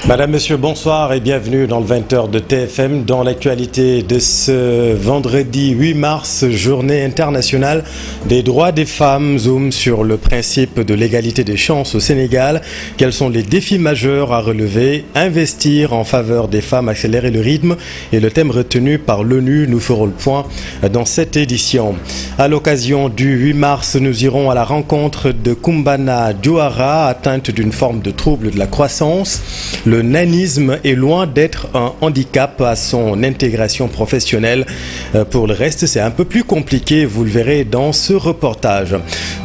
Madame, Monsieur, bonsoir et bienvenue dans le 20h de TFM. Dans l'actualité de ce vendredi 8 mars, journée internationale des droits des femmes, zoom sur le principe de l'égalité des chances au Sénégal. Quels sont les défis majeurs à relever? Investir en faveur des femmes, accélérer le rythme et le thème retenu par l'ONU. Nous ferons le point dans cette édition. À l'occasion du 8 mars, nous irons à la rencontre de Kumbana Diouara, atteinte d'une forme de trouble de la croissance. Le nanisme est loin d'être un handicap à son intégration professionnelle. Pour le reste, c'est un peu plus compliqué, vous le verrez dans ce reportage.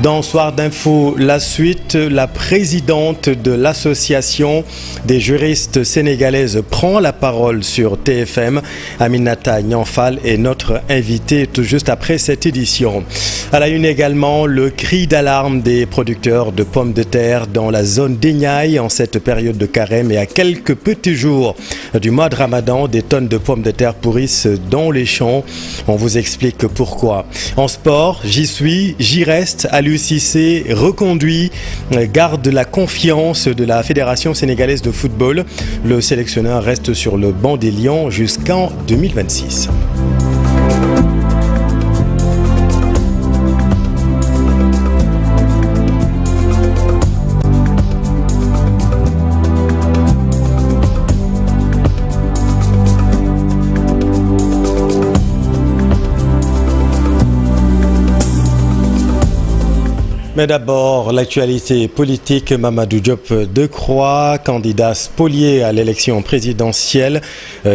Dans Soir d'Info, la suite, la présidente de l'association des juristes sénégalaises prend la parole sur TFM. Aminata Nyanfal est notre invitée tout juste après cette édition. À la une également, le cri d'alarme des producteurs de pommes de terre dans la zone d'Egnai en cette période de carême et à quelques petits jours du mois de Ramadan, des tonnes de pommes de terre pourrissent dans les champs. On vous explique pourquoi. En sport, j'y suis, j'y reste. Aliou Cissé reconduit, garde la confiance de la Fédération sénégalaise de football. Le sélectionneur reste sur le banc des Lions jusqu'en 2026. Mais d'abord, l'actualité politique. Mamadou Diop Decroix, candidat spolié à l'élection présidentielle,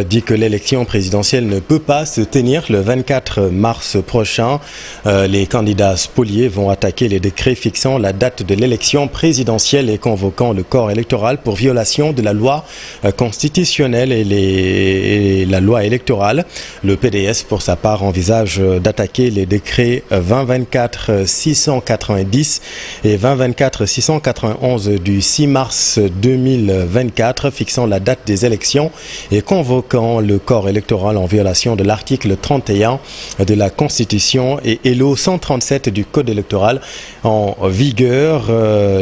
dit que l'élection présidentielle ne peut pas se tenir le 24 mars prochain. Les candidats spoliés vont attaquer les décrets fixant la date de l'élection présidentielle et convoquant le corps électoral pour violation de la loi constitutionnelle et la loi électorale. Le PDS, pour sa part, envisage d'attaquer les décrets 2024-690 et 2024-691 du 6 mars 2024 fixant la date des élections et convoquant le corps électoral en violation de l'article 31 de la Constitution et LO 137 du Code électoral en vigueur.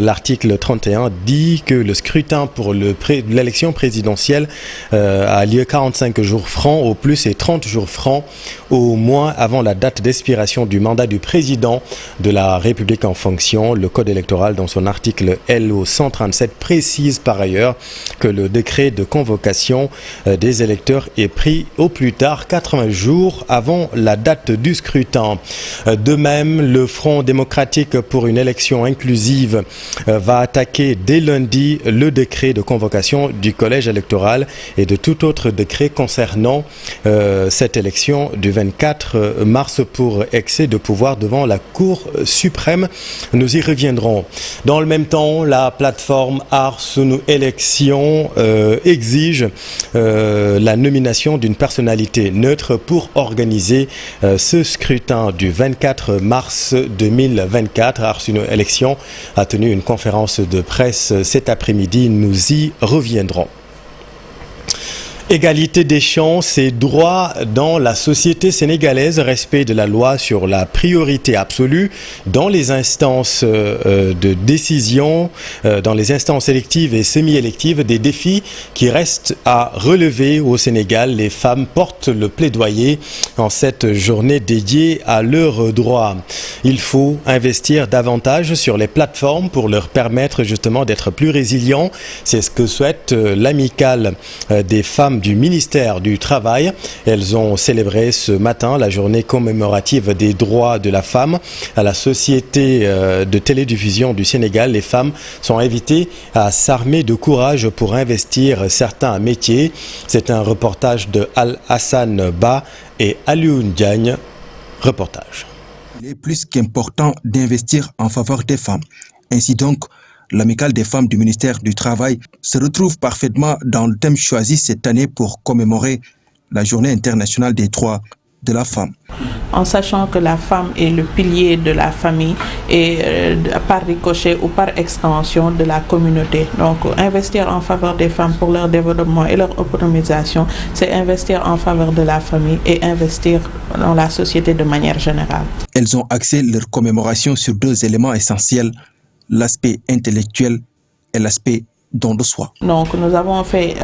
L'article 31 dit que le scrutin pour l'élection présidentielle a lieu 45 jours francs au plus et 30 jours francs au moins avant la date d'expiration du mandat du président de la République en fonction. Le Code électoral, dans son article LO 137, précise par ailleurs que le décret de convocation des électeurs est pris au plus tard 80 jours avant la date du scrutin. De même, le Front démocratique pour une élection inclusive va attaquer dès lundi le décret de convocation du collège électoral et de tout autre décret concernant cette élection du 24 mars pour excès de pouvoir devant la Cour suprême. Nous y reviendrons. Dans le même temps, la plateforme Arsunu Élections exige la nomination d'une personnalité neutre pour organiser ce scrutin du 24 mars 2024. Arsunu Élections a tenu une conférence de presse cet après-midi. Nous y reviendrons. Égalité des chances et droits dans la société sénégalaise, respect de la loi sur la priorité absolue dans les instances de décision, dans les instances électives et semi-électives, des défis qui restent à relever au Sénégal. Les femmes portent le plaidoyer en cette journée dédiée à leurs droits. Il faut investir davantage sur les plateformes pour leur permettre justement d'être plus résilients. C'est ce que souhaite l'amicale des femmes du ministère du Travail. Elles ont célébré ce matin la journée commémorative des droits de la femme. À la Société de télédiffusion du Sénégal, les femmes sont invitées à s'armer de courage pour investir certains métiers. C'est un reportage de Al-Hassan Ba et Aliou Diagne. Reportage. Il est plus qu'important d'investir en faveur des femmes. Ainsi donc, l'amicale des femmes du ministère du Travail se retrouve parfaitement dans le thème choisi cette année pour commémorer la journée internationale des droits de la femme. En sachant que la femme est le pilier de la famille et par ricochet ou par extension de la communauté. Donc investir en faveur des femmes pour leur développement et leur autonomisation, c'est investir en faveur de la famille et investir dans la société de manière générale. Elles ont axé leur commémoration sur deux éléments essentiels, l'aspect intellectuel et l'aspect don de soi. Donc nous avons fait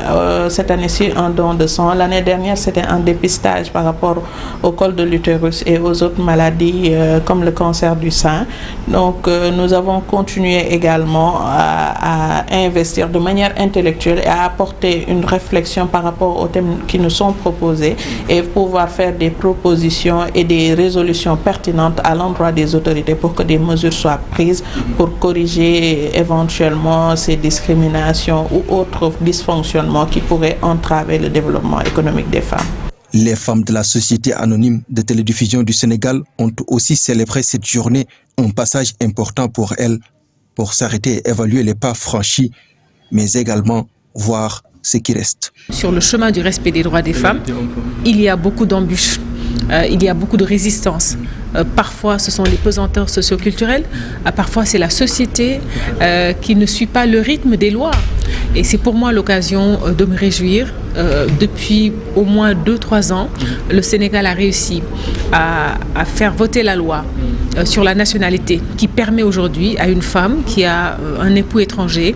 cette année-ci un don de sang. L'année dernière, c'était un dépistage par rapport au col de l'utérus et aux autres maladies comme le cancer du sein. Donc nous avons continué également à investir de manière intellectuelle et à apporter une réflexion par rapport aux thèmes qui nous sont proposés et pouvoir faire des propositions et des résolutions pertinentes à l'endroit des autorités pour que des mesures soient prises pour corriger éventuellement ces discriminations ou autres dysfonctionnements qui pourraient entraver le développement économique des femmes. Les femmes de la Société anonyme de télédiffusion du Sénégal ont aussi célébré cette journée, un passage important pour elles, pour s'arrêter et évaluer les pas franchis, mais également voir ce qui reste. Sur le chemin du respect des droits des femmes, il y a beaucoup d'embûches, il y a beaucoup de résistance. Parfois, ce sont les pesanteurs socioculturelles, parfois c'est la société qui ne suit pas le rythme des lois. Et c'est pour moi l'occasion de me réjouir. Depuis au moins 2-3 ans, le Sénégal a réussi à faire voter la loi sur la nationalité qui permet aujourd'hui à une femme qui a un époux étranger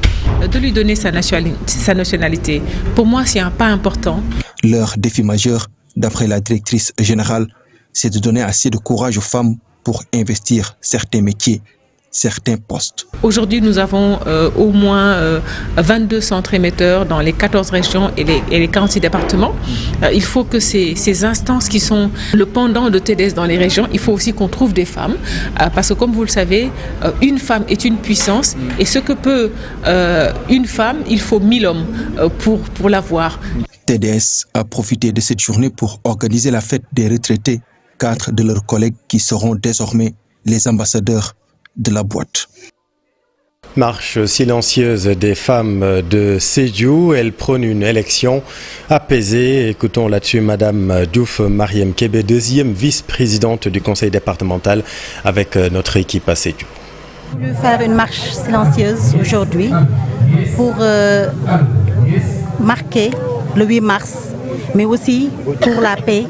de lui donner sa nationalité. Pour moi, c'est un pas important. Leur défi majeur, d'après la directrice générale, c'est de donner assez de courage aux femmes pour investir certains métiers, certains postes. Aujourd'hui, nous avons au moins 22 centres émetteurs dans les 14 régions et les 46 départements. Il faut que ces instances qui sont le pendant de TDS dans les régions, il faut aussi qu'on trouve des femmes. Parce que comme vous le savez, une femme est une puissance et ce que peut une femme, il faut 1000 hommes pour l'avoir. TDS a profité de cette journée pour organiser la fête des retraités, 4 de leurs collègues qui seront désormais les ambassadeurs de la boîte. Marche silencieuse des femmes de Sédhiou. Elle prône une élection apaisée. Écoutons là-dessus Madame Diouf Mariam Kébé, deuxième vice-présidente du conseil départemental avec notre équipe à Sédhiou. J'ai voulu faire une marche silencieuse aujourd'hui pour marquer le 8 mars, mais aussi pour la paix,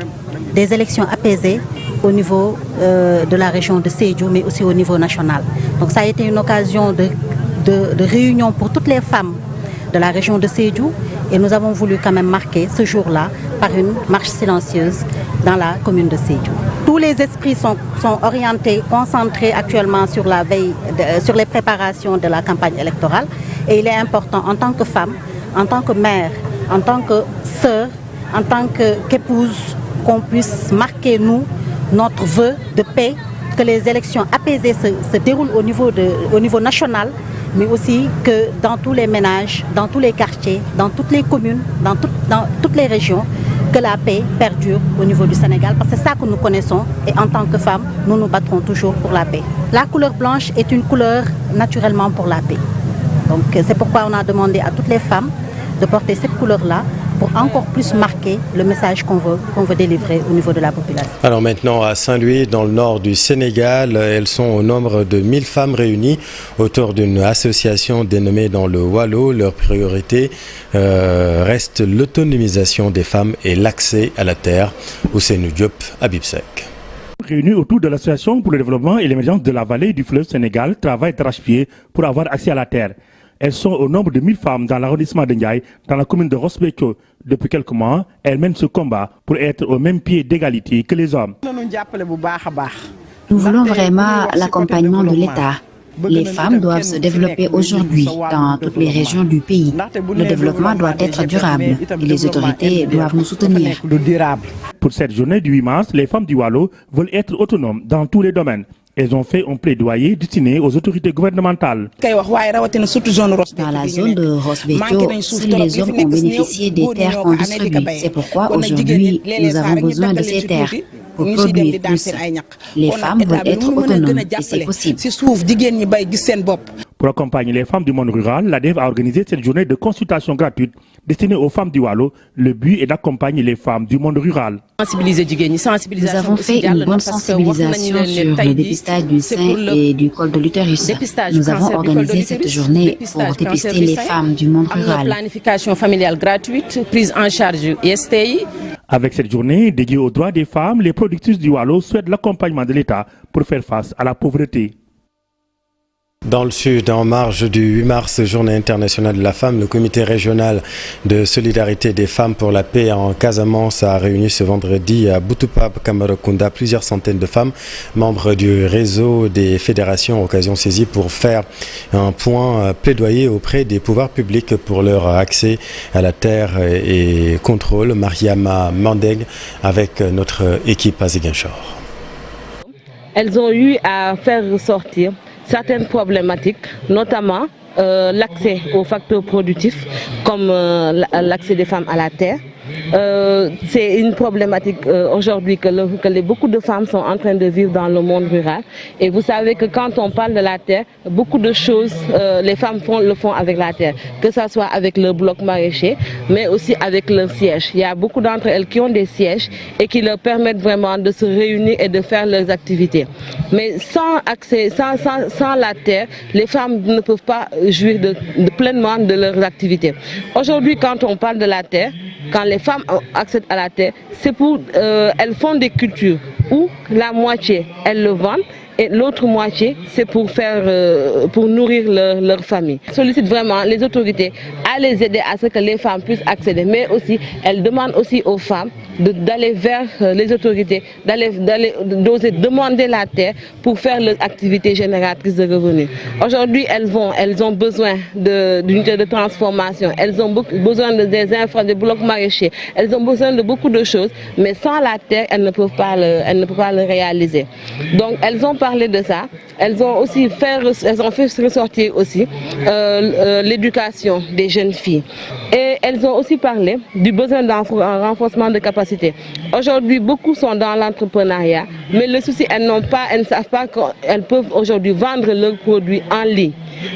des élections apaisées au niveau de la région de Sédhiou, mais aussi au niveau national. Donc ça a été une occasion de réunion pour toutes les femmes de la région de Sédhiou et nous avons voulu quand même marquer ce jour-là par une marche silencieuse dans la commune de Sédhiou. Tous les esprits sont orientés, concentrés actuellement sur la veille, sur les préparations de la campagne électorale et il est important en tant que femme, en tant que mère, en tant que sœur, en tant qu'épouse, qu'on puisse marquer nous notre vœu de paix, que les élections apaisées se déroulent au niveau national, mais aussi que dans tous les ménages, dans tous les quartiers, dans toutes les communes, dans toutes les régions, que la paix perdure au niveau du Sénégal, parce que c'est ça que nous connaissons et en tant que femmes, nous nous battrons toujours pour la paix. La couleur blanche est une couleur naturellement pour la paix. Donc c'est pourquoi on a demandé à toutes les femmes de porter cette couleur-là pour encore plus marquer le message qu'on veut délivrer au niveau de la population. Alors maintenant à Saint-Louis, dans le nord du Sénégal, elles sont au nombre de 1000 femmes réunies autour d'une association dénommée dans le Waalo. Leur priorité reste l'autonomisation des femmes et l'accès à la terre. Ousseynou Diop, Habib Seck. Réunies autour de l'association pour le développement et l'émergence de la vallée du fleuve Sénégal, travaillent d'arrache-pied pour avoir accès à la terre. Elles sont au nombre de 1000 femmes dans l'arrondissement de Ndiaye, dans la commune de Ross Béthio. Depuis quelques mois, elles mènent ce combat pour être au même pied d'égalité que les hommes. Nous voulons vraiment l'accompagnement de l'État. Les femmes doivent se développer aujourd'hui dans toutes les régions du pays. Le développement doit être durable et les autorités doivent nous soutenir. Pour cette journée du 8 mars, les femmes du Waalo veulent être autonomes dans tous les domaines. Elles ont fait un plaidoyer destiné aux autorités gouvernementales. Dans la zone de Ross Béthio, seuls les hommes ont bénéficié des terres qu'on distribue. C'est pourquoi aujourd'hui, nous avons besoin de ces terres pour produire plus. Les femmes veulent être autonomes et c'est possible. Pour accompagner les femmes du monde rural, l'ADEV a organisé cette journée de consultation gratuite destinée aux femmes du Waalo. Le but est d'accompagner les femmes du monde rural. Nous avons fait une bonne sensibilisation sur le dépistage du sein et du col de l'utérus. Nous avons organisé cette journée pour dépister les femmes du monde rural. Planification familiale gratuite, prise en charge ISTI. Avec cette journée dédiée aux droits des femmes, les productrices du Waalo souhaitent l'accompagnement de l'État pour faire face à la pauvreté. Dans le sud, en marge du 8 mars, journée internationale de la femme, le comité régional de solidarité des femmes pour la paix en Casamance a réuni ce vendredi à Boutoupa, Kamarakunda, plusieurs centaines de femmes, membres du réseau des fédérations, occasion saisie pour faire un point plaidoyer auprès des pouvoirs publics pour leur accès à la terre et contrôle. Mariama Mandeg avec notre équipe à Ziguinchor. Elles ont eu à faire ressortir certaines problématiques, notamment l'accès aux facteurs productifs comme l'accès des femmes à la terre. C'est une problématique aujourd'hui que beaucoup de femmes sont en train de vivre dans le monde rural. Et vous savez que quand on parle de la terre, beaucoup de choses, les femmes le font avec la terre, que ce soit avec le bloc maraîcher, mais aussi avec leur siège. Il y a beaucoup d'entre elles qui ont des sièges et qui leur permettent vraiment de se réunir et de faire leurs activités. Mais sans accès, sans la terre, les femmes ne peuvent pas jouir pleinement de leurs activités. Aujourd'hui, quand on parle de la terre, quand les femmes accèdent à la terre, c'est pour elles font des cultures où la moitié elles le vendent et l'autre moitié c'est pour nourrir leur famille. Elles sollicitent vraiment les autorités à les aider à ce que les femmes puissent accéder, mais aussi elles demandent aussi aux femmes d'aller vers les autorités, d'oser demander la terre pour faire leurs activités génératrices de revenus. Aujourd'hui, elles ont besoin d'unités de transformation, elles ont besoin des blocs maraîchers, elles ont besoin de beaucoup de choses, mais sans la terre, elles ne peuvent pas le réaliser. Donc, elles ont parlé de ça. Elles ont fait ressortir aussi l'éducation des jeunes filles. Et elles ont aussi parlé du besoin d'un renforcement de capacité. Aujourd'hui, beaucoup sont dans l'entrepreneuriat, mais le souci, elles ne savent pas qu'elles peuvent aujourd'hui vendre leurs produits en ligne.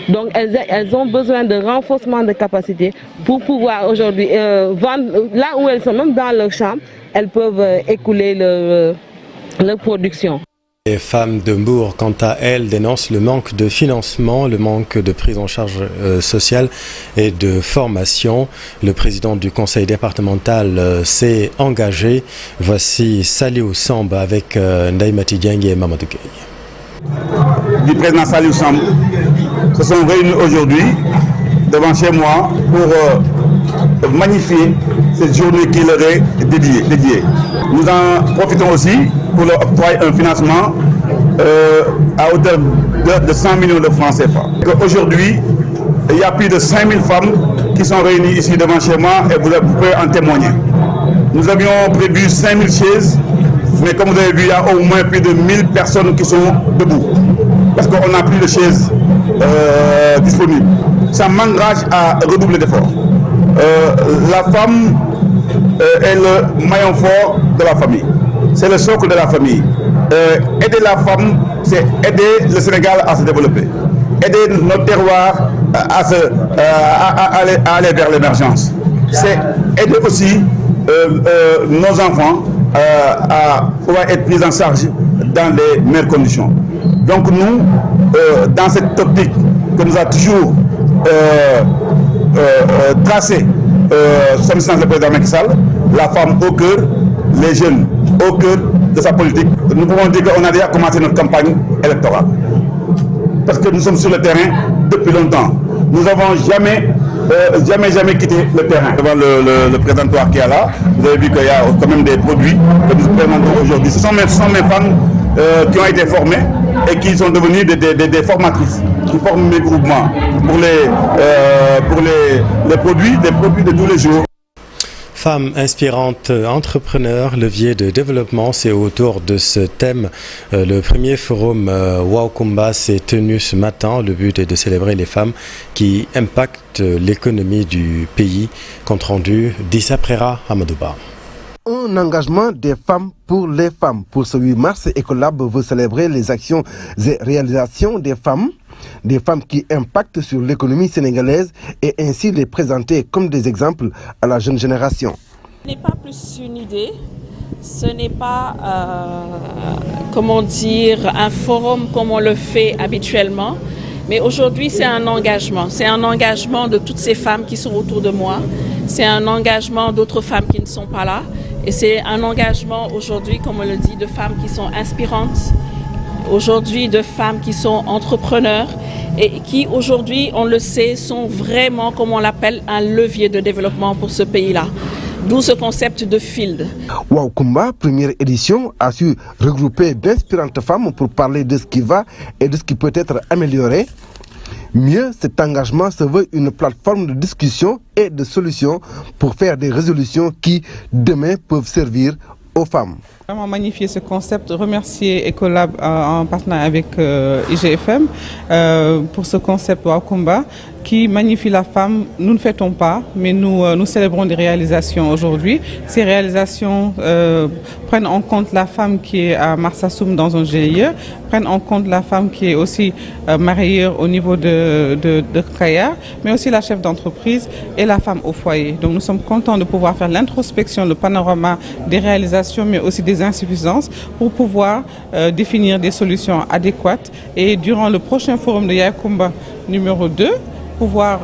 Donc, elles ont besoin de renforcement de capacité pour pouvoir aujourd'hui vendre, là où elles sont, même dans leur chambre, elles peuvent écouler leur production. Les femmes de Mbour, quant à elles, dénoncent le manque de financement, le manque de prise en charge sociale et de formation. Le président du conseil départemental s'est engagé. Voici Saliou Samba avec Ndaïmati Dieng et Mamadou Gueye. Du président Saliou Samba se sont réunis aujourd'hui devant chez moi pour magnifier cette journée qui leur est dédiée. Nous en profitons aussi pour leur octroyer un financement à hauteur de 100 millions de francs CFA. Aujourd'hui, il y a plus de 5000 femmes qui sont réunies ici devant chez moi et vous pouvez en témoigner. Nous avions prévu 5000 chaises, mais comme vous avez vu, il y a au moins plus de 1000 personnes qui sont debout. Parce qu'on n'a plus de chaises disponibles. Ça m'engage à redoubler d'efforts. La femme est le maillon fort de la famille. C'est le socle de la famille. Aider la femme, c'est aider le Sénégal à se développer. Aider nos terroirs à aller vers l'émergence. C'est aider aussi nos enfants à pouvoir être pris en charge dans les meilleures conditions. Donc nous, dans cette optique que nous a toujours tracé son excellence le président Macky Sall, la femme au cœur, les jeunes au cœur de sa politique, nous pouvons dire qu'on a déjà commencé notre campagne électorale. Parce que nous sommes sur le terrain depuis longtemps. Nous n'avons jamais quitté le terrain. Devant le présentoir qui est là, vous avez vu qu'il y a quand même des produits que nous présentons aujourd'hui. Ce sont mes femmes qui ont été formées et qui sont devenues des formatrices, qui forment mes groupements pour les produits de tous les jours. Femmes inspirantes, entrepreneurs, levier de développement, c'est autour de ce thème. Le premier forum Waokumba s'est tenu ce matin. Le but est de célébrer les femmes qui impactent l'économie du pays. Compte rendu d'Issa Prera Amadouba. Un engagement des femmes pour les femmes. Pour ce 8 mars, Ecolab veut célébrer les actions et réalisations des femmes qui impactent sur l'économie sénégalaise et ainsi les présenter comme des exemples à la jeune génération. Ce n'est pas plus une idée, ce n'est pas, comment dire, un forum comme on le fait habituellement, mais aujourd'hui c'est un engagement. C'est un engagement de toutes ces femmes qui sont autour de moi, c'est un engagement d'autres femmes qui ne sont pas là. Et c'est un engagement aujourd'hui, comme on le dit, de femmes qui sont inspirantes, aujourd'hui de femmes qui sont entrepreneurs et qui aujourd'hui, on le sait, sont vraiment, comme on l'appelle, un levier de développement pour ce pays-là. D'où ce concept de field. Wow Kumba, première édition, a su regrouper d'inspirantes femmes pour parler de ce qui va et de ce qui peut être amélioré. Mieux, cet engagement se veut une plateforme de discussion et de solutions pour faire des résolutions qui, demain, peuvent servir aux femmes. Vraiment magnifier ce concept, remercier Ecolab en partenariat avec IGFM pour ce concept Wakumba qui magnifie la femme. Nous ne fêtons pas, mais nous célébrons des réalisations aujourd'hui. Ces réalisations prennent en compte la femme qui est à Marsassoum dans un GIE, prennent en compte la femme qui est aussi mariée au niveau de Kaya, mais aussi la chef d'entreprise et la femme au foyer. Donc nous sommes contents de pouvoir faire l'introspection, le panorama des réalisations, mais aussi des insuffisances pour pouvoir définir des solutions adéquates et durant le prochain forum de Yakumba numéro 2, pouvoir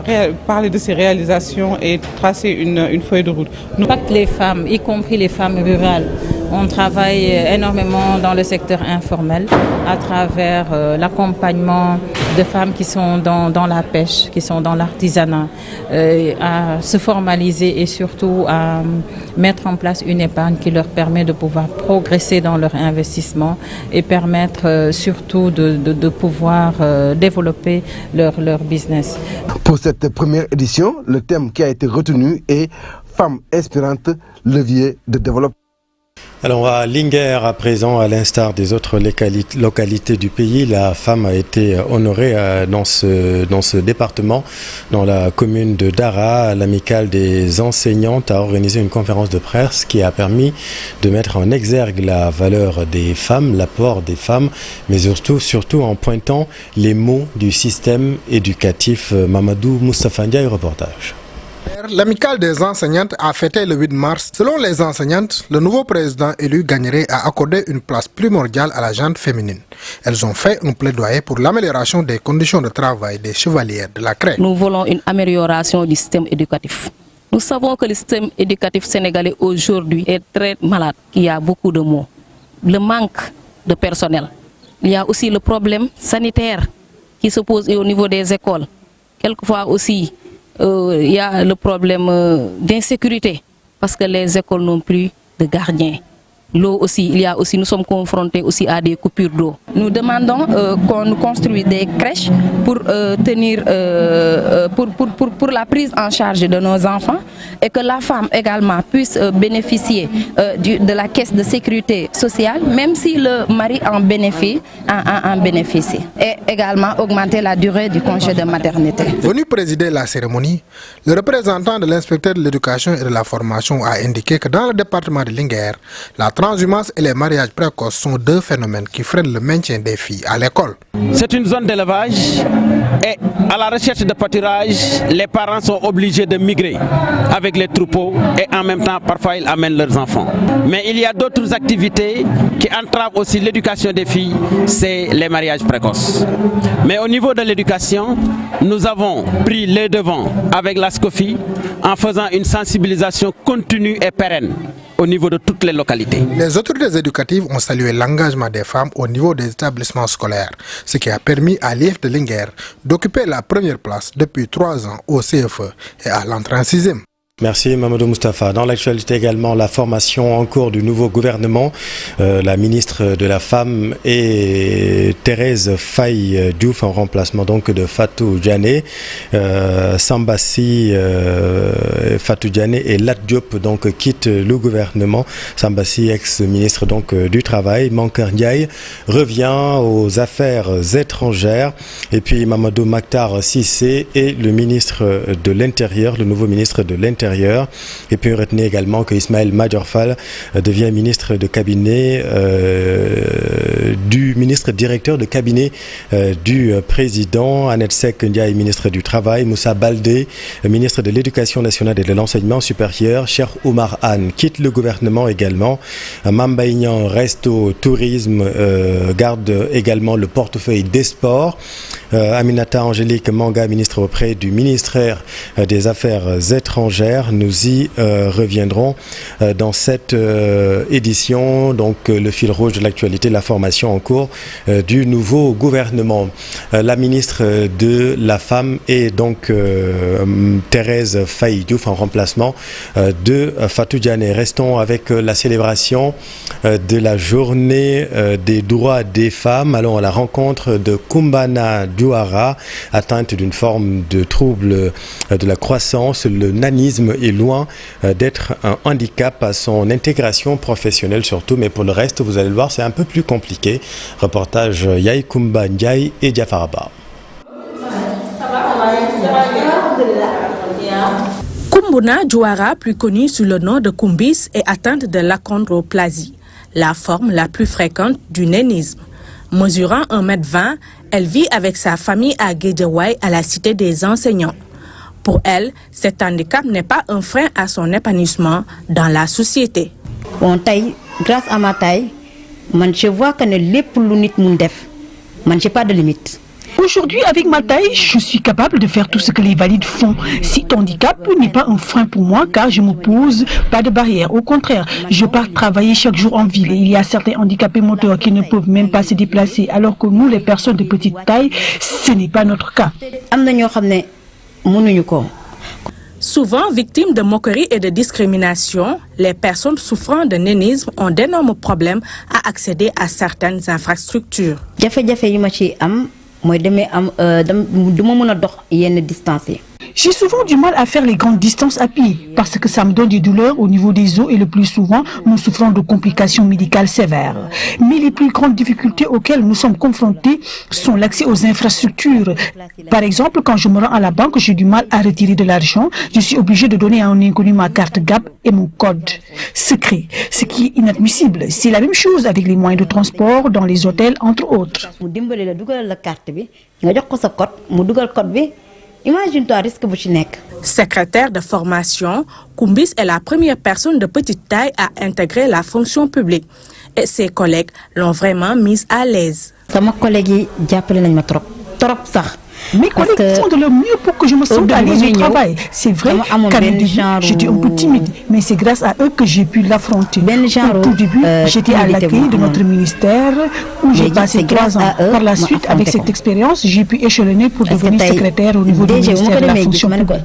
parler de ces réalisations et tracer une feuille de route. Pas que les femmes, y compris les femmes rurales, on travaille énormément dans le secteur informel à travers l'accompagnement de femmes qui sont dans la pêche, qui sont dans l'artisanat, à se formaliser et surtout à mettre en place une épargne qui leur permet de pouvoir progresser dans leur investissement et permettre surtout de pouvoir développer leur business. Pour cette première édition, le thème qui a été retenu est « Femmes inspirantes, levier de développement ». Alors à Linguère, à présent, à l'instar des autres localités du pays, la femme a été honorée dans ce département, dans la commune de Dara. L'amicale des enseignantes a organisé une conférence de presse qui a permis de mettre en exergue la valeur des femmes, l'apport des femmes, mais surtout en pointant les maux du système éducatif. Mamadou Moustapha Ndiaye, reportage. L'amicale des enseignantes a fêté le 8 mars. Selon les enseignantes, le nouveau président élu gagnerait à accorder une place primordiale à la gente féminine. Elles ont fait un plaidoyer pour l'amélioration des conditions de travail des chevalières de la CREI. Nous voulons une amélioration du système éducatif. Nous savons que le système éducatif sénégalais aujourd'hui est très malade. Il y a beaucoup de maux. Le manque de personnel. Il y a aussi le problème sanitaire qui se pose au niveau des écoles. Quelquefois aussi, il y a le problème d'insécurité parce que les écoles n'ont plus de gardiens. L'eau aussi, nous sommes confrontés aussi à des coupures d'eau. Nous demandons qu'on nous construise des crèches pour pour la prise en charge de nos enfants et que la femme également puisse bénéficier de la caisse de sécurité sociale, même si le mari en bénéficie, et également augmenter la durée du congé de maternité. Venu présider la cérémonie, le représentant de l'inspecteur de l'éducation et de la formation a indiqué que dans le département de Linguère, la transhumance et les mariages précoces sont deux phénomènes qui freinent le maintien des filles à l'école. C'est une zone d'élevage et à la recherche de pâturage, les parents sont obligés de migrer avec les troupeaux et en même temps parfois ils amènent leurs enfants. Mais il y a d'autres activités qui entravent aussi l'éducation des filles, c'est les mariages précoces. Mais au niveau de l'éducation, nous avons pris les devants avec la SCOFI en faisant une sensibilisation continue et pérenne au niveau de toutes les localités. Les autorités éducatives ont salué l'engagement des femmes au niveau des établissements scolaires, ce qui a permis à l'IF de Linguère d'occuper la première place depuis 3 ans au CFE et à l'entrée en 6e. Merci Mamadou Moustapha. Dans l'actualité également, la formation en cours du nouveau gouvernement. La ministre de la Femme est Thérèse Faye Diouf en remplacement donc de Fatou Diané. Sambassi Fatou Diané et Lat Diop donc quittent le gouvernement. Sambassi, ex-ministre donc du Travail. Mankeur Ndiaye revient aux affaires étrangères. Et puis Mamadou Maktar Cissé est le ministre de l'Intérieur, le nouveau ministre de l'Intérieur. Et puis retenez également que Ismaël Madior Fall devient ministre de cabinet directeur de cabinet du président. Annette Seck Ndiaye, ministre du Travail. Moussa Baldé, ministre de l'Éducation nationale et de l'Enseignement supérieur. Cheikh Oumar Anne quitte le gouvernement également. Mamba Ignan reste au tourisme, garde également le portefeuille des sports. Aminata Angélique Manga, ministre auprès du ministère des Affaires étrangères. scolaire. Nous y reviendrons dans cette édition. Donc le fil rouge de l'actualité, la formation en cours du nouveau gouvernement. La ministre de la Femme est donc Thérèse Faye Diouf en remplacement de Fatou Diané. Restons avec la célébration de la journée des droits des femmes. Allons à la rencontre de Kumbana Douara, atteinte d'une forme de trouble de la croissance. Le nanisme est loin d'être un handicap à son intégration professionnelle surtout, mais pour le reste, vous allez le voir, c'est un peu plus compliqué. Reportage Yaï Kumba Ndiaye et Diafaraba. Kumbuna Douara, plus connue sous le nom de Kumbis, est atteinte de l'achondroplasie, la forme la plus fréquente du nanisme. Mesurant 1,20 m, elle vit avec sa famille à Guédiawaye, à la cité des enseignants. Pour elle, cet handicap n'est pas un frein à son épanouissement dans la société. Bon, grâce à ma taille, je vois que les plus je n'ai pas de limite. Aujourd'hui, avec ma taille, je suis capable de faire tout ce que les valides font. Cet handicap n'est pas un frein pour moi car je ne me pose pas de barrière. Au contraire, je pars travailler chaque jour en ville et il y a certains handicapés moteurs qui ne peuvent même pas se déplacer alors que nous, les personnes de petite taille, ce n'est pas notre cas. Souvent victimes de moqueries et de discrimination, les personnes souffrant de nanisme ont d'énormes problèmes à accéder à certaines infrastructures. J'ai souvent du mal à faire les grandes distances à pied parce que ça me donne des douleurs au niveau des os et le plus souvent, nous souffrons de complications médicales sévères. Mais les plus grandes difficultés auxquelles nous sommes confrontés sont l'accès aux infrastructures. Par exemple, quand je me rends à la banque, j'ai du mal à retirer de l'argent. Je suis obligé de donner à un inconnu ma carte GAB et mon code secret, ce qui est inadmissible. C'est la même chose avec les moyens de transport dans les hôtels, entre autres. Imagine-toi le risque que Secrétaire de formation, Kumbis est la première personne de petite taille à intégrer la fonction publique. Et ses collègues l'ont vraiment mise à l'aise. Mes collègues font de leur mieux pour que je me sente à l'aise au travail. C'est vrai qu'à mes débuts, j'étais un peu timide, mais c'est grâce à eux que j'ai pu l'affronter. Au tout début, j'étais à l'accueil de notre ministère où j'ai passé 3 ans. Par la suite, avec cette expérience, j'ai pu échelonner pour devenir secrétaire au niveau du ministère de la fonction publique.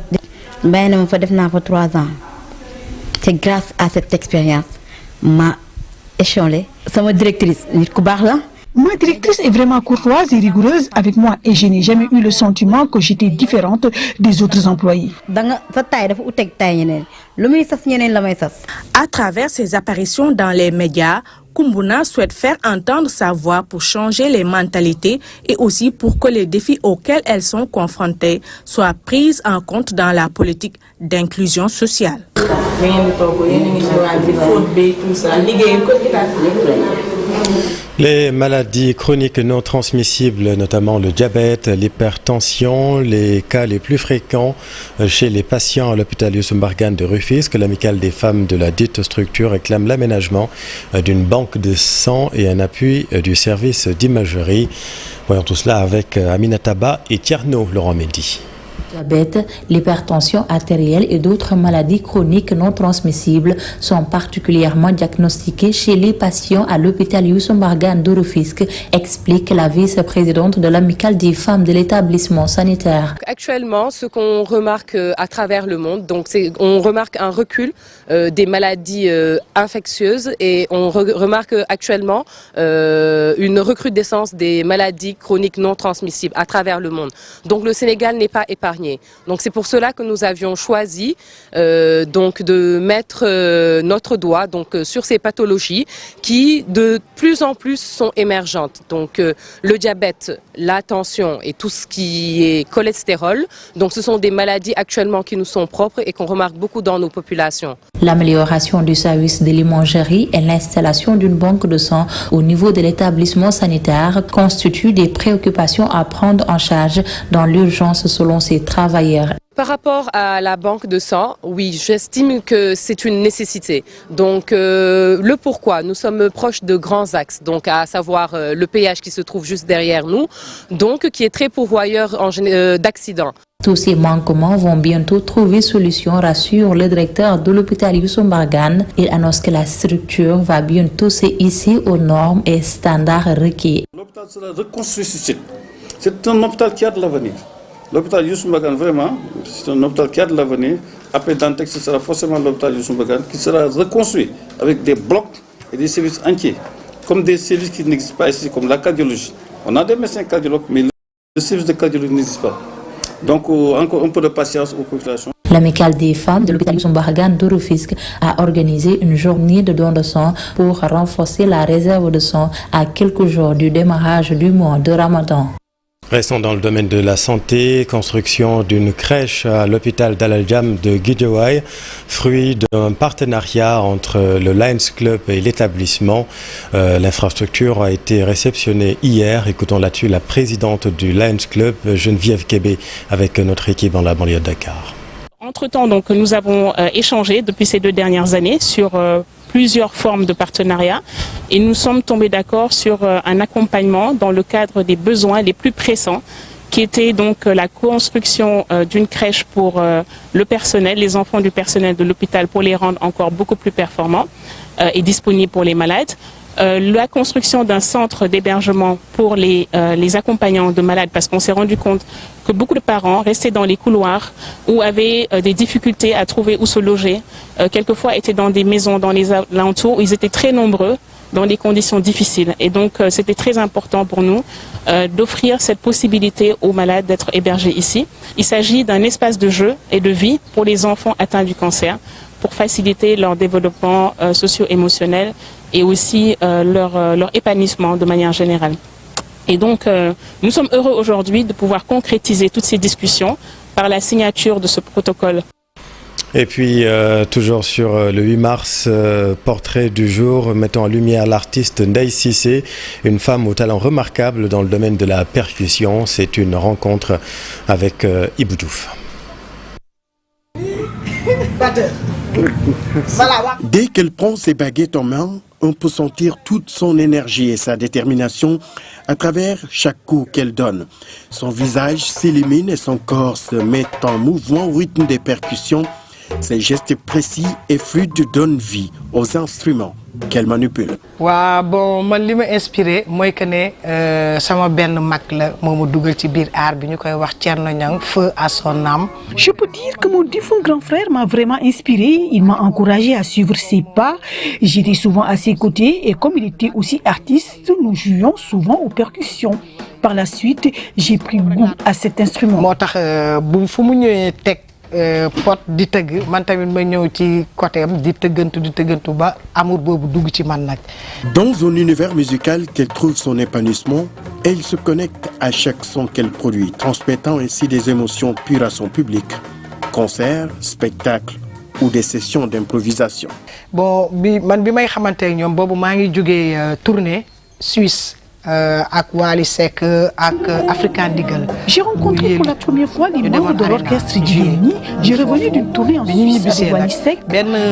C'est grâce à cette expérience m'a échelonné. C'est ma directrice. Ma directrice est vraiment courtoise et rigoureuse avec moi et je n'ai jamais eu le sentiment que j'étais différente des autres employés. À travers ses apparitions dans les médias, Kumbuna souhaite faire entendre sa voix pour changer les mentalités et aussi pour que les défis auxquels elles sont confrontées soient pris en compte dans la politique d'inclusion sociale. Les maladies chroniques non transmissibles, notamment le diabète, l'hypertension, les cas les plus fréquents chez les patients à l'hôpital Youssou Mbargane de Rufisque, l'amicale des femmes de la dite structure réclame l'aménagement d'une banque de sang et un appui du service d'imagerie. Voyons tout cela avec Aminata Ba et Tierno Laurent Mendy. Diabète, l'hypertension artérielle et d'autres maladies chroniques non transmissibles sont particulièrement diagnostiquées chez les patients à l'hôpital Youssou Mbargane de Rufisque, explique la vice-présidente de l'amicale des femmes de l'établissement sanitaire. Actuellement, ce qu'on remarque à travers le monde, donc on remarque un recul des maladies infectieuses et on remarque actuellement une recrudescence des maladies chroniques non transmissibles à travers le monde. Donc le Sénégal n'est pas épargné. Donc c'est pour cela que nous avions choisi donc de mettre notre doigt sur ces pathologies qui de plus en plus sont émergentes. Donc le diabète, la tension et tout ce qui est cholestérol. Donc ce sont des maladies actuellement qui nous sont propres et qu'on remarque beaucoup dans nos populations. L'amélioration du service de l'imagerie et l'installation d'une banque de sang au niveau de l'établissement sanitaire constituent des préoccupations à prendre en charge dans l'urgence selon ces travailleurs. Par rapport à la banque de sang, oui, j'estime que c'est une nécessité. Donc le pourquoi, nous sommes proches de grands axes, donc à savoir le péage qui se trouve juste derrière nous, donc qui est très pourvoyeur d'accidents. Tous ces manquements vont bientôt trouver solution, rassure le directeur de l'hôpital Youssou Mbargane. Il annonce que la structure va bientôt se hisser aux normes et standards requis. L'hôpital sera reconstruit sur site. C'est un hôpital qui a de l'avenir. L'hôpital Youssou Mbargane, vraiment, c'est un hôpital qui a de l'avenir. Après Dantec, ce sera forcément l'hôpital Youssou Mbargane qui sera reconstruit avec des blocs et des services entiers, comme des services qui n'existent pas ici, comme la cardiologie. On a des médecins cardiologues, mais le service de cardiologie n'existe pas. Donc, encore un peu de patience aux populations. L'amicale des femmes de l'hôpital Youssou Mbargane de Rufisque a organisé une journée de don de sang pour renforcer la réserve de sang à quelques jours du démarrage du mois de Ramadan. Restons dans le domaine de la santé. Construction d'une crèche à l'hôpital d'Al-Aljam de Guédiawaye, fruit d'un partenariat entre le Lions Club et l'établissement. L'infrastructure a été réceptionnée hier. Écoutons là-dessus la présidente du Lions Club, Geneviève Kébé, avec notre équipe dans la banlieue de Dakar. Entre-temps, donc, nous avons échangé depuis ces 2 dernières années sur plusieurs formes de partenariat et nous sommes tombés d'accord sur un accompagnement dans le cadre des besoins les plus pressants qui était donc la construction d'une crèche pour le personnel, les enfants du personnel de l'hôpital pour les rendre encore beaucoup plus performants et disponibles pour les malades. La construction d'un centre d'hébergement pour les accompagnants de malades parce qu'on s'est rendu compte que beaucoup de parents restaient dans les couloirs ou avaient des difficultés à trouver où se loger. Quelquefois étaient dans des maisons dans les alentours où ils étaient très nombreux dans des conditions difficiles. Et donc c'était très important pour nous d'offrir cette possibilité aux malades d'être hébergés ici. Il s'agit d'un espace de jeu et de vie pour les enfants atteints du cancer pour faciliter leur développement socio-émotionnel et aussi leur épanouissement de manière générale. Et donc, nous sommes heureux aujourd'hui de pouvoir concrétiser toutes ces discussions par la signature de ce protocole. Et puis, toujours sur le 8 mars, portrait du jour, mettons en lumière l'artiste Ndeye Cissé, une femme au talent remarquable dans le domaine de la percussion. C'est une rencontre avec Ibou Diouf. Dès qu'elle prend ses baguettes en main, on peut sentir toute son énergie et sa détermination à travers chaque coup qu'elle donne. Son visage s'illumine et son corps se met en mouvement au rythme des percussions. Ses gestes précis et fluides donnent vie aux instruments qu'elle manipule. Bon, man li ma inspiré mooy que ne sama benn mag la moo ma dugal ci biir art bi ñu koy wax Thierno Niang, feu à son âme. Je peux dire que mon défunt grand frère m'a vraiment inspiré. Il m'a encouragé à suivre ses pas. J'étais souvent à ses côtés et comme il était aussi artiste, nous jouions souvent aux percussions. Par la suite, j'ai pris goût à cet instrument. Moo tax bu fu mu ñëwee teg pot di tëgg man tamit ma ñëw ci côté am di tëggantu ba amour boobu dugg ci man nag. Dans un univers musical qu'elle trouve son épanouissement, elle se connecte à chaque son qu'elle produit, transmettant ainsi des émotions pures à son public. Concerts, spectacles ou des sessions d'improvisation. Bon bi may xamante ak ñoom boobu maa ngi jógee tournée Suisse. Ak Wally Seck ak African Digal. J'ai rencontré pour la première fois les membres de l'orchestre Djigeni. J'ai revenu d'une tournée en Suisse avec Wally Seck.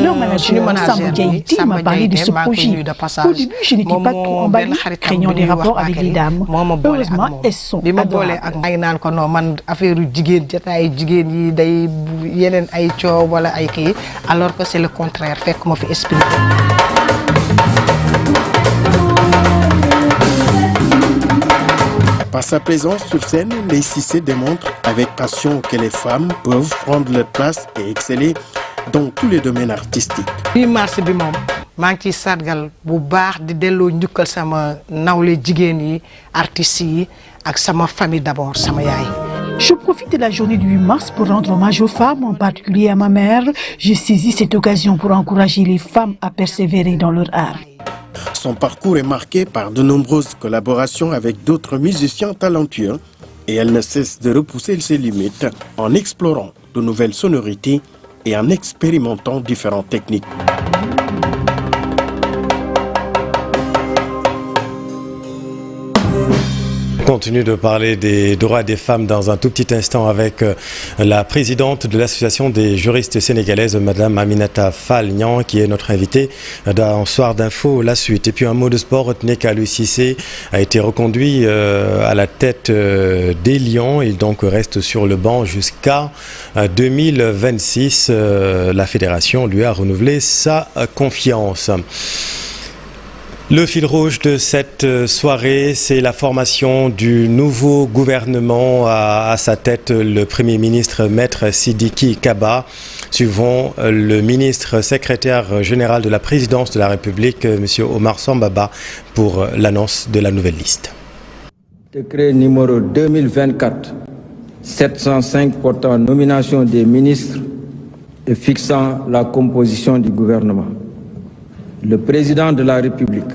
Leur manager Samba Diaïti m'a parlé de ce projet. Au début, je n'étais pas trop emballée, craignant des rapports avec les dames. Heureusement, elles sont adorables. Ay naan ko non man affaire jigéen jotaay jigéen yi day yeneen ay coow wala ay kii alors que c'est le contraire fekk ma fi esprit. Par sa présence sur scène, Ndeye Cissé démontre avec passion que les femmes peuvent prendre leur place et exceller dans tous les domaines artistiques. 8 mars bi moom maa ngi ciy sargal bu baax di delloo njukkal sama nawle jigéen yi artistes yi ak sama famille d'abord sama yaay. Je profite de la journée du 8 mars pour rendre hommage aux femmes, en particulier à ma mère. J'ai saisi cette occasion pour encourager les femmes à persévérer dans leur art. Son parcours est marqué par de nombreuses collaborations avec d'autres musiciens talentueux et elle ne cesse de repousser ses limites en explorant de nouvelles sonorités et en expérimentant différentes techniques. continue de parler des droits des femmes dans un tout petit instant avec la présidente de l'association des juristes sénégalaises, Madame Aminata Fall Niang, qui est notre invitée dans Soir d'Info. La suite. Et puis un mot de sport, retenez qu'Aliou Cissé a été reconduit à la tête des Lions. Il donc reste sur le banc jusqu'à 2026. La fédération lui a renouvelé sa confiance. Le fil rouge de cette soirée, c'est la formation du nouveau gouvernement à sa tête, le Premier ministre Maître Sidiki Kaba. Suivant le ministre secrétaire général de la présidence de la République, M. Omar Sambaba, pour l'annonce de la nouvelle liste. Décret numéro 2024-705 portant nomination des ministres et fixant la composition du gouvernement. Le président de la République,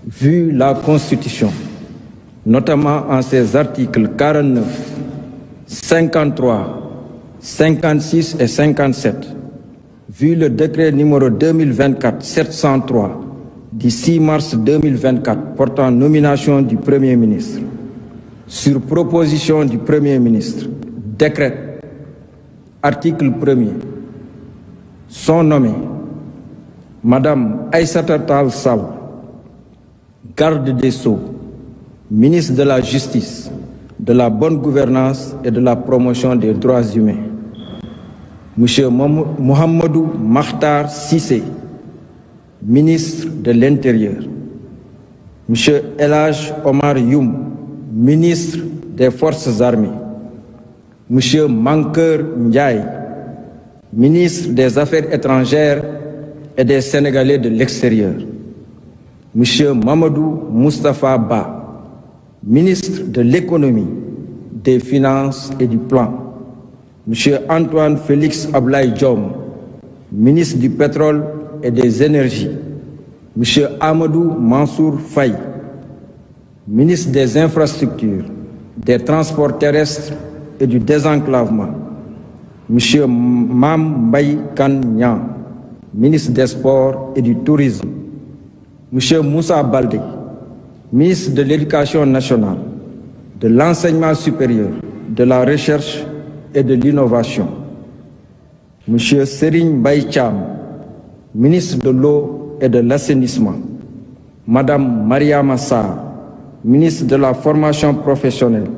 vu la Constitution, notamment en ses articles 49, 53, 56 et 57, vu le décret numéro 2024-703 du 6 mars 2024 portant nomination du Premier ministre, sur proposition du Premier ministre, décrète, article 1er, sont nommés Madame Aïssata Tall Sall, garde des Sceaux, ministre de la Justice, de la bonne gouvernance et de la promotion des droits humains. Monsieur Mohamedou Makhtar Cissé, ministre de l'Intérieur. Monsieur Elhaj Omar Youm, ministre des Forces armées. Monsieur Mankeur Ndiaye, ministre des Affaires étrangères et des Sénégalais de l'extérieur. Monsieur Mamadou Moustapha Ba, ministre de l'économie, des finances et du plan. Monsieur Antoine Félix Ablaye Diom, ministre du pétrole et des énergies. Monsieur Amadou Mansour Faye, ministre des infrastructures, des transports terrestres et du désenclavement. Monsieur Mam Mbaye Kanyang, ministre des Sports et du Tourisme. Monsieur Moussa Baldé, ministre de l'Éducation nationale, de l'Enseignement supérieur, de la Recherche et de l'Innovation. Monsieur Serigne Mbaye Thiam, ministre de l'Eau et de l'Assainissement. Madame Mariama Sarr, ministre de la Formation professionnelle,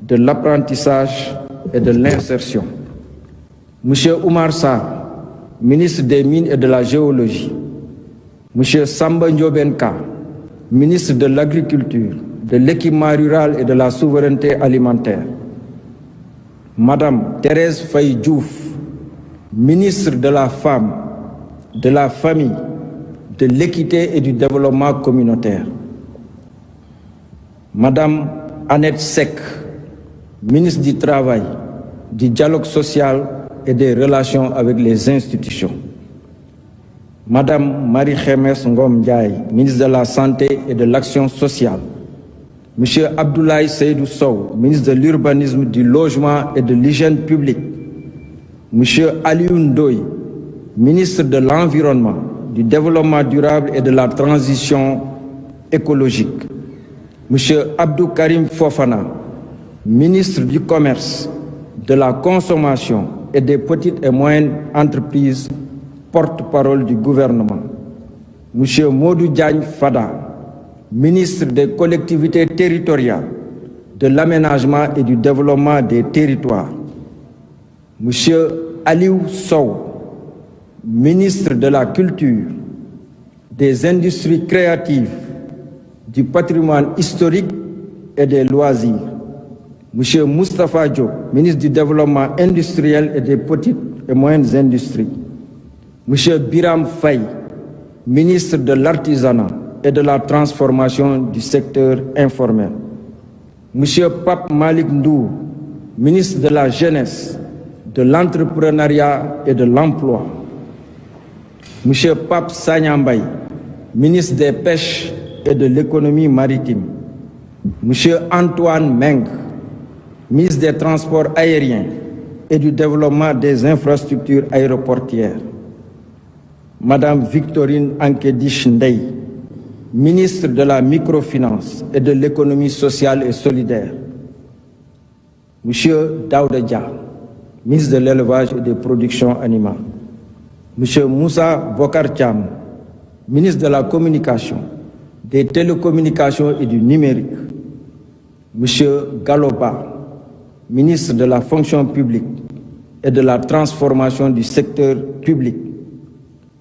de l'Apprentissage et de l'Insertion. Monsieur Oumar Sarr, ministre des Mines et de la Géologie. Monsieur Samba Ndiobenka, ministre de l'Agriculture, de l'Équipement rural et de la Souveraineté alimentaire. Madame Thérèse Faye Diouf, ministre de la Femme, de la Famille, de l'Équité et du Développement communautaire. Madame Annette Seck, ministre du Travail, du Dialogue social et des relations avec les institutions. Madame Marie-Khémesse Ngom Ndiaye, ministre de la Santé et de l'Action sociale. Monsieur Abdoulaye Seydou Sow, ministre de l'Urbanisme, du Logement et de l'Hygiène publique. Monsieur Aliou Ndoye, ministre de l'Environnement, du Développement durable et de la Transition écologique. Monsieur Abdou Karim Fofana, ministre du Commerce, de la Consommation et des petites et moyennes entreprises, porte-parole du gouvernement. Monsieur Modou Diagne Fada, ministre des collectivités territoriales, de l'aménagement et du développement des territoires. Monsieur Aliou Sow, ministre de la Culture, des Industries créatives, du patrimoine historique et des loisirs. Monsieur Moustapha Diop, ministre du Développement industriel et des petites et moyennes industries. Monsieur Biram Faye, ministre de l'Artisanat et de la transformation du secteur informel. Monsieur Pape Malik Ndour, ministre de la Jeunesse, de l'Entrepreneuriat et de l'Emploi. Monsieur Pape Sagna Mbaye, ministre des Pêches et de l'Économie maritime. Monsieur Antoine Meng, ministre des Transports aériens et du Développement des infrastructures aéroportières. Madame Victorine Ankedich Ndeye, ministre de la microfinance et de l'économie sociale et solidaire. Monsieur Daouda Dia, ministre de l'élevage et des productions animales. Monsieur Moussa Bokar Thiam, ministre de la communication, des télécommunications et du numérique. Monsieur Galoba, ministre de la fonction publique et de la transformation du secteur public.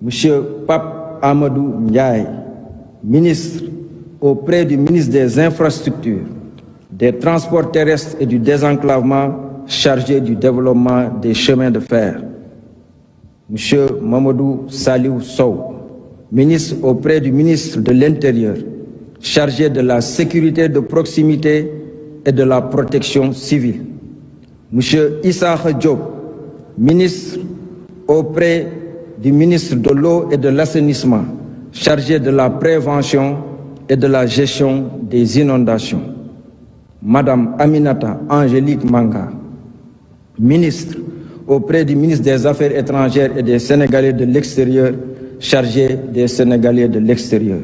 Monsieur Pape Amadou Ndiaye, ministre auprès du ministre des Infrastructures, des Transports terrestres et du désenclavement chargé du développement des chemins de fer. Monsieur Mamadou Saliou Sow, ministre auprès du ministre de l'Intérieur, chargé de la sécurité de proximité et de la protection civile. Monsieur Issa Diop, ministre auprès du ministre de l'eau et de l'assainissement, chargé de la prévention et de la gestion des inondations. Madame Aminata Angélique Manga, ministre auprès du ministre des Affaires étrangères et des Sénégalais de l'extérieur, chargé des Sénégalais de l'extérieur.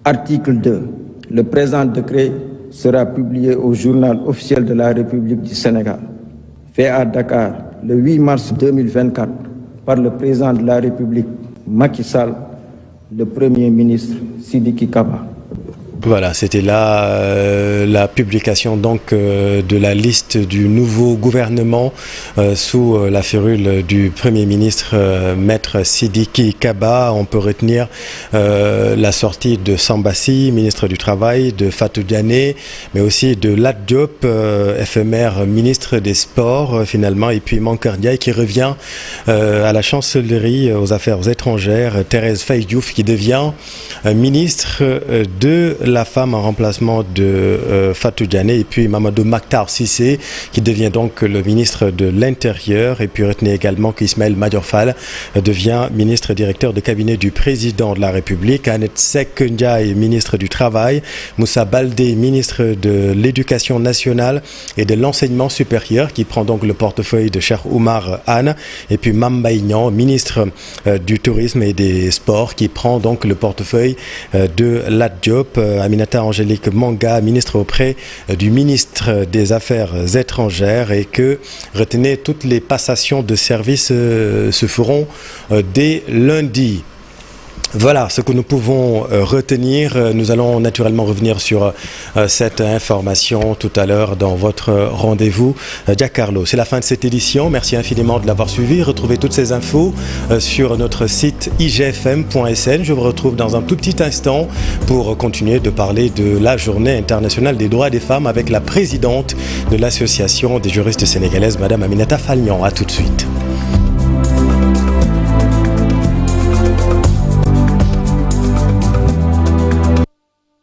Article 2. Le présent décret sera publié au journal officiel de la République du Sénégal. Fait à Dakar le 8 mars 2024 par le président de la République Macky Sall, le Premier ministre Sidiki Kaba. Voilà, c'était là la publication donc de la liste du nouveau gouvernement sous la férule du Premier ministre Maître Sidiki Kaba. On peut retenir la sortie de Sambassi, ministre du Travail, de Fatou Diané, mais aussi de Lat Diop, éphémère ministre des Sports finalement, et puis Mankeur Ndiaye qui revient à la chancellerie aux affaires étrangères, Thérèse Faye Diouf qui devient ministre de la femme en remplacement de Fatou Diané, et puis Mamadou Makhtar Cissé qui devient donc le ministre de l'Intérieur, et puis retenez également qu'Ismaël Madior Fall devient ministre directeur de cabinet du président de la République, Annette Seck Ndiaye ministre du Travail, Moussa Baldé ministre de l'Éducation nationale et de l'Enseignement supérieur qui prend donc le portefeuille de Cheikh Oumar Anne, et puis Mame Mbaye Niang ministre du Tourisme et des Sports qui prend donc le portefeuille de Lat Diop, Aminata Angélique Manga, ministre auprès du ministre des Affaires étrangères, et que, retenez, toutes les passations de services se feront dès lundi. Voilà ce que nous pouvons retenir. Nous allons naturellement revenir sur cette information tout à l'heure dans votre rendez-vous Giancarlo. C'est la fin de cette édition. Merci infiniment de l'avoir suivi. Retrouvez toutes ces infos sur notre site igfm.sn. Je vous retrouve dans un tout petit instant pour continuer de parler de la Journée internationale des droits des femmes avec la présidente de l'Association des juristes sénégalaises, Madame Aminata Fall Niang. À tout de suite.